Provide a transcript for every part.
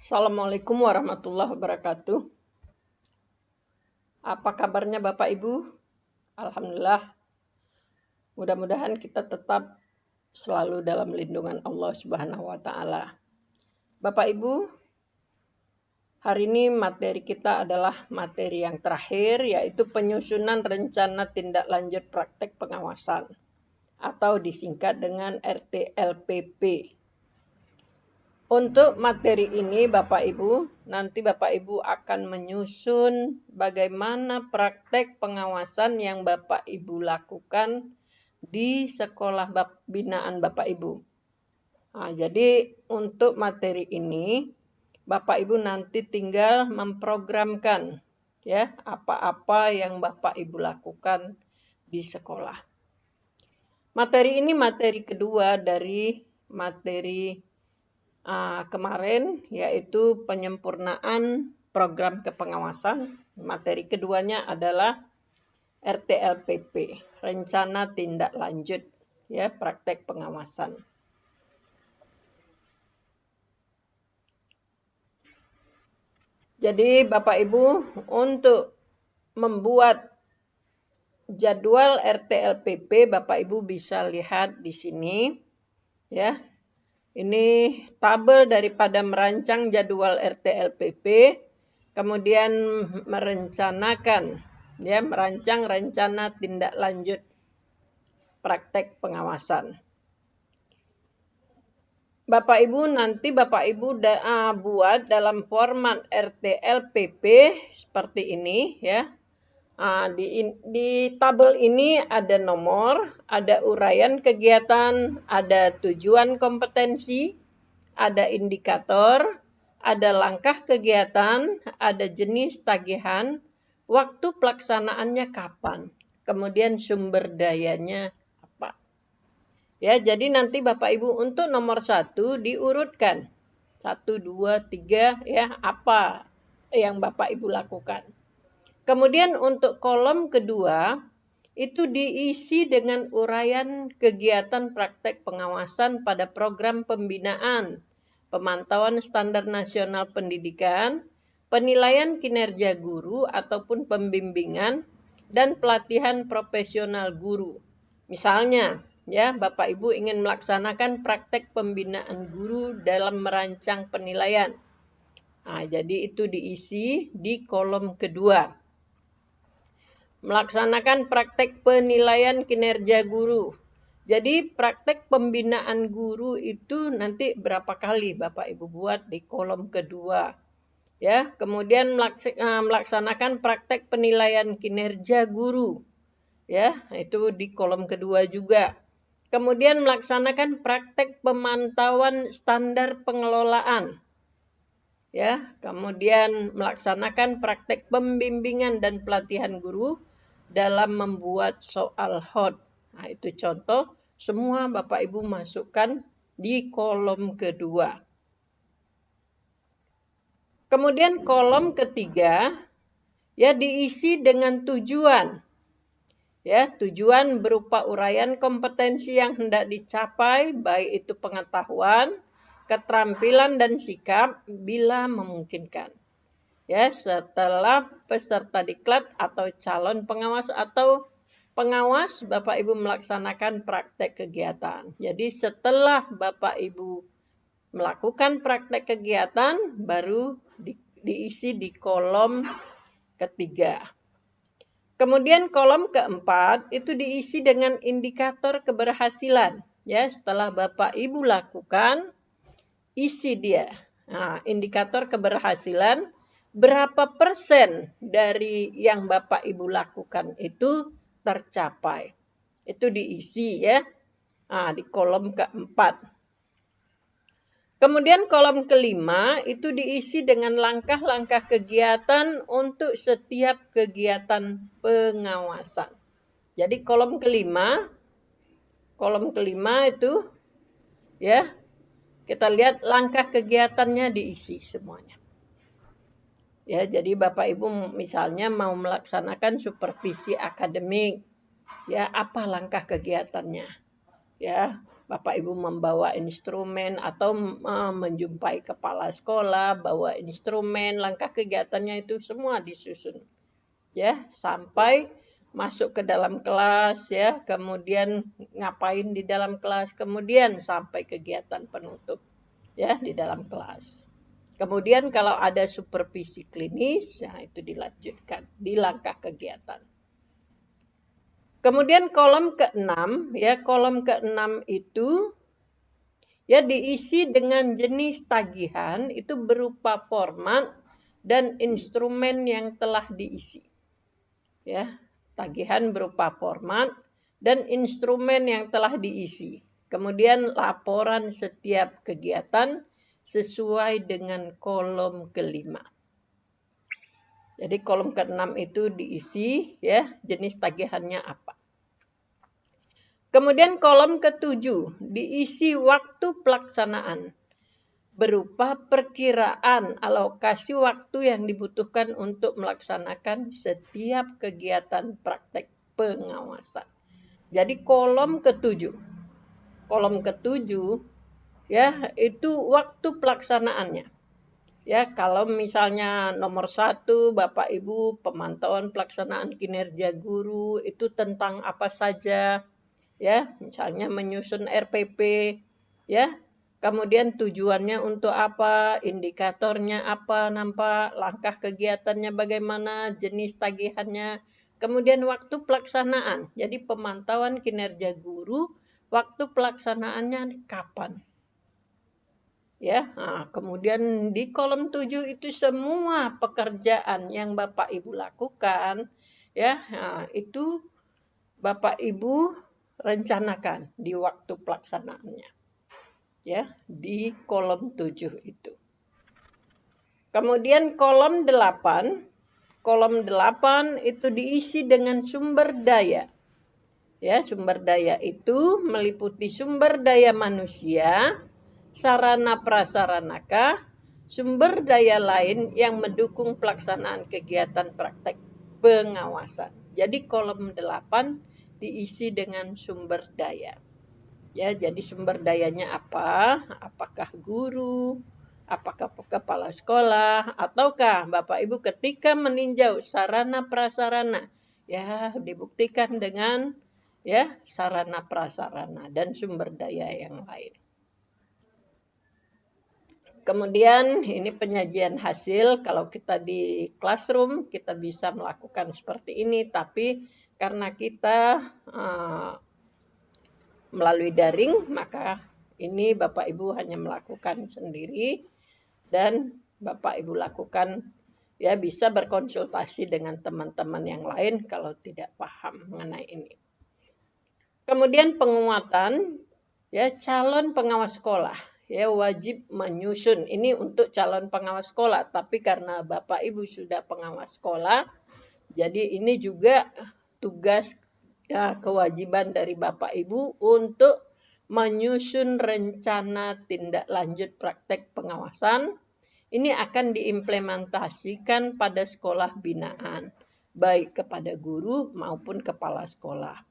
Assalamualaikum warahmatullahi wabarakatuh. Apa kabarnya Bapak Ibu? Alhamdulillah. Mudah-mudahan kita tetap selalu dalam lindungan Allah Subhanahu wa taala. Bapak Ibu, hari ini materi kita adalah materi yang terakhir, yaitu penyusunan rencana tindak lanjut praktek pengawasan atau disingkat dengan RTLPP. Untuk materi ini Bapak Ibu, nanti Bapak Ibu akan menyusun bagaimana praktek pengawasan yang Bapak Ibu lakukan di sekolah binaan Bapak Ibu. Nah, jadi untuk materi ini Bapak Ibu nanti tinggal memprogramkan ya apa-apa yang Bapak Ibu lakukan di sekolah. Materi ini materi kedua dari materi kemarin, yaitu penyempurnaan program kepengawasan. Materi keduanya adalah RTLPP, rencana tindak lanjut ya praktek pengawasan. Jadi Bapak Ibu, untuk membuat jadwal RTLPP Bapak Ibu bisa lihat di sini ya. Ini tabel daripada merancang jadwal RTLPP, kemudian merancang rencana tindak lanjut praktek pengawasan. Bapak Ibu nanti Bapak Ibu buat dalam format RTLPP seperti ini ya. Di tabel ini ada nomor, ada uraian kegiatan, ada tujuan kompetensi, ada indikator, ada langkah kegiatan, ada jenis tagihan, waktu pelaksanaannya kapan, kemudian sumber dayanya apa. Ya, jadi nanti Bapak Ibu untuk nomor 1 diurutkan. 1, 2, 3 ya, apa yang Bapak Ibu lakukan. Kemudian untuk kolom kedua, itu diisi dengan uraian kegiatan praktek pengawasan pada program pembinaan, pemantauan standar nasional pendidikan, penilaian kinerja guru ataupun pembimbingan, dan pelatihan profesional guru. Misalnya, ya Bapak Ibu ingin melaksanakan praktek pembinaan guru dalam merancang penilaian. Nah, jadi itu diisi di kolom kedua. Melaksanakan praktek penilaian kinerja guru. Jadi praktek pembinaan guru itu nanti berapa kali Bapak Ibu buat di kolom kedua. Ya, kemudian melaksanakan praktek penilaian kinerja guru. Ya, itu di kolom kedua juga. Kemudian melaksanakan praktek pemantauan standar pengelolaan. Ya, kemudian melaksanakan praktek pembimbingan dan pelatihan guru dalam membuat soal HOT. Nah, itu contoh, semua Bapak Ibu masukkan di kolom kedua. Kemudian kolom ketiga ya diisi dengan tujuan. Ya, tujuan berupa uraian kompetensi yang hendak dicapai, baik itu pengetahuan, keterampilan dan sikap bila memungkinkan. Ya, setelah peserta diklat atau calon pengawas atau pengawas Bapak Ibu melaksanakan praktek kegiatan. Jadi setelah Bapak Ibu melakukan praktek kegiatan baru diisi di kolom ketiga. Kemudian kolom keempat itu diisi dengan indikator keberhasilan. Ya, setelah Bapak Ibu lakukan, isi dia. Nah, indikator keberhasilan berapa persen dari yang Bapak Ibu lakukan itu tercapai. Itu diisi ya. Nah, di kolom keempat. Kemudian kolom kelima itu diisi dengan langkah-langkah kegiatan untuk setiap kegiatan pengawasan. Jadi kolom kelima itu ya, kita lihat langkah kegiatannya diisi semuanya. Ya, jadi Bapak Ibu misalnya mau melaksanakan supervisi akademik, ya apa langkah kegiatannya? Ya, Bapak Ibu membawa instrumen atau menjumpai kepala sekolah, bawa instrumen, langkah kegiatannya itu semua disusun. Ya, sampai masuk ke dalam kelas ya, kemudian ngapain di dalam kelas, kemudian sampai kegiatan penutup ya di dalam kelas. Kemudian kalau ada supervisi klinis, ya itu dilanjutkan di langkah kegiatan. Kemudian kolom ke-6 ya, kolom ke-6 itu ya diisi dengan jenis tagihan itu berupa format dan instrumen yang telah diisi. Ya, tagihan berupa format dan instrumen yang telah diisi. Kemudian laporan setiap kegiatan sesuai dengan kolom kelima. Jadi kolom ke-6 itu diisi ya jenis tagihannya apa. Kemudian kolom ke-7 diisi waktu pelaksanaan berupa perkiraan alokasi waktu yang dibutuhkan untuk melaksanakan setiap kegiatan praktek pengawasan. Jadi kolom ke-7. Kolom ke-7 ya itu waktu pelaksanaannya. Ya, kalau misalnya nomor 1 Bapak Ibu pemantauan pelaksanaan kinerja guru itu tentang apa saja? Ya, misalnya menyusun RPP ya. Kemudian tujuannya untuk apa, indikatornya apa, nampak langkah kegiatannya bagaimana, jenis tagihannya, kemudian waktu pelaksanaan. Jadi pemantauan kinerja guru, waktu pelaksanaannya kapan. Ya, nah, kemudian di kolom 7 itu semua pekerjaan yang Bapak Ibu lakukan, ya, nah, itu Bapak Ibu rencanakan di waktu pelaksanaannya. Ya, di kolom 7 itu. Kemudian kolom 8 itu diisi dengan sumber daya. Ya, sumber daya itu meliputi sumber daya manusia, sarana prasaranakah, sumber daya lain yang mendukung pelaksanaan kegiatan praktek pengawasan. Jadi kolom 8 diisi dengan sumber daya. Ya, jadi sumber dayanya apa? Apakah guru, apakah kepala sekolah, ataukah Bapak Ibu ketika meninjau sarana prasarana, ya dibuktikan dengan ya sarana prasarana dan sumber daya yang lain. Kemudian ini penyajian hasil, kalau kita di classroom kita bisa melakukan seperti ini, tapi karena kita melalui daring, maka ini Bapak Ibu hanya melakukan sendiri dan Bapak Ibu lakukan ya bisa berkonsultasi dengan teman-teman yang lain kalau tidak paham mengenai ini. Kemudian penguatan ya calon pengawas sekolah ya wajib menyusun ini untuk calon pengawas sekolah, tapi karena Bapak Ibu sudah pengawas sekolah, jadi ini juga tugas ya kewajiban dari Bapak Ibu untuk menyusun rencana tindak lanjut praktek pengawasan. Ini akan diimplementasikan pada sekolah binaan, baik kepada guru maupun kepala sekolah.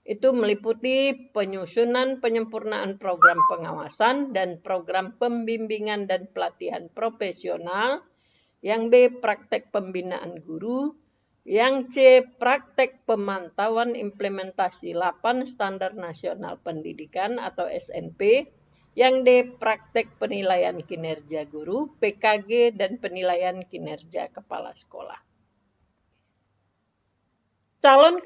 Itu meliputi penyusunan penyempurnaan program pengawasan dan program pembimbingan dan pelatihan profesional. Yang B, praktek pembinaan guru. Yang C, praktek pemantauan implementasi 8 Standar Nasional Pendidikan atau SNP. Yang D, praktek penilaian kinerja guru, PKG, dan penilaian kinerja kepala sekolah. Calon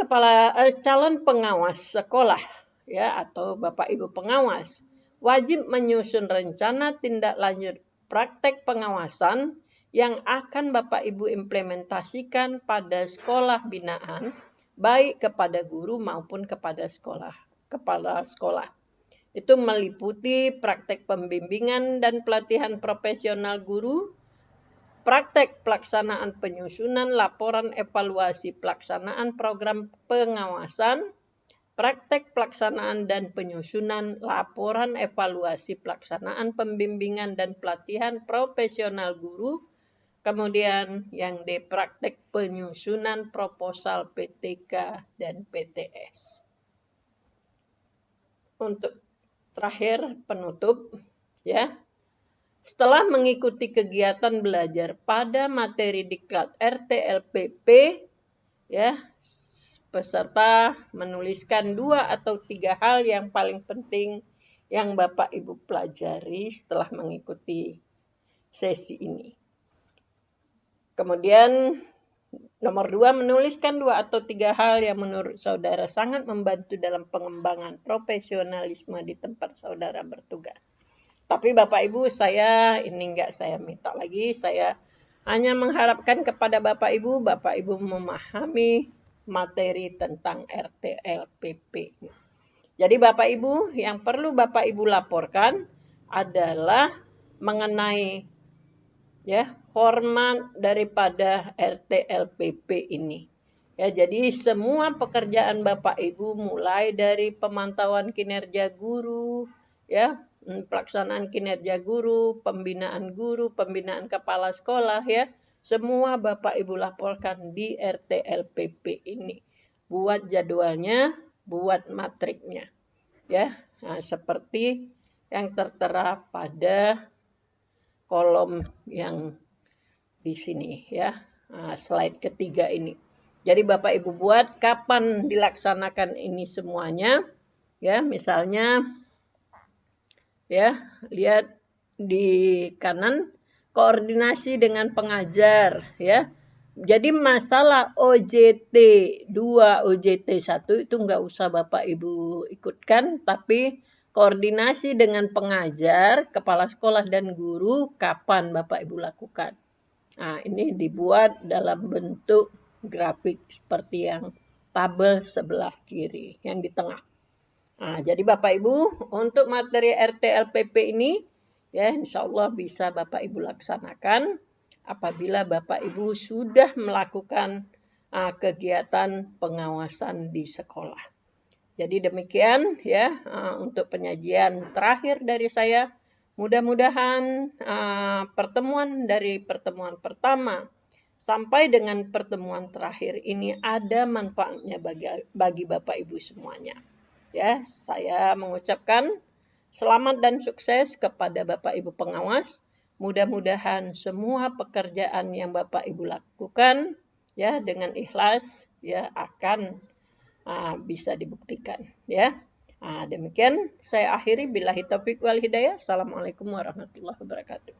pengawas sekolah ya atau Bapak Ibu pengawas wajib menyusun rencana tindak lanjut praktek pengawasan yang akan Bapak Ibu implementasikan pada sekolah binaan baik kepada guru maupun kepada kepala sekolah. Itu meliputi praktek pembimbingan dan pelatihan profesional guru, praktek pelaksanaan penyusunan laporan evaluasi pelaksanaan program pengawasan, praktek pelaksanaan dan penyusunan laporan evaluasi pelaksanaan pembimbingan dan pelatihan profesional guru, kemudian yang D, praktek penyusunan proposal PTK dan PTS. Untuk terakhir penutup ya. Setelah mengikuti kegiatan belajar pada materi diklat RTLPP ya, peserta menuliskan 2 atau 3 hal yang paling penting yang Bapak Ibu pelajari setelah mengikuti sesi ini. Kemudian nomor 2, menuliskan 2 atau 3 hal yang menurut saudara sangat membantu dalam pengembangan profesionalisme di tempat saudara bertugas. Tapi Bapak Ibu, saya minta lagi, saya hanya mengharapkan kepada Bapak Ibu memahami materi tentang RTLPP. Jadi Bapak Ibu, yang perlu Bapak Ibu laporkan adalah mengenai ya format daripada RTLPP ini. Ya, jadi semua pekerjaan Bapak Ibu mulai dari pemantauan kinerja guru, ya, pelaksanaan kinerja guru, pembinaan kepala sekolah ya, semua Bapak Ibu laporkan di RTLPP ini. Buat jadwalnya, buat matriknya. Ya, nah, seperti yang tertera pada kolom yang di sini ya, slide ketiga ini. Jadi Bapak Ibu buat kapan dilaksanakan ini semuanya ya, misalnya ya, lihat di kanan koordinasi dengan pengajar ya. Jadi masalah OJT 2, OJT 1 itu enggak usah Bapak Ibu ikutkan, tapi koordinasi dengan pengajar, kepala sekolah dan guru kapan Bapak Ibu lakukan. Nah, ini dibuat dalam bentuk grafik seperti yang tabel sebelah kiri yang di tengah. Nah, jadi Bapak Ibu untuk materi RTLPP ini ya insya Allah bisa Bapak Ibu laksanakan apabila Bapak Ibu sudah melakukan kegiatan pengawasan di sekolah. Jadi demikian ya untuk penyajian terakhir dari saya. Mudah-mudahan pertemuan pertama sampai dengan pertemuan terakhir ini ada manfaatnya bagi Bapak Ibu semuanya. Ya, saya mengucapkan selamat dan sukses kepada Bapak Ibu pengawas. Mudah-mudahan semua pekerjaan yang Bapak Ibu lakukan ya dengan ikhlas ya akan bisa dibuktikan ya. Demikian saya akhiri, billahi taufik wal hidayah. Assalamualaikum warahmatullahi wabarakatuh.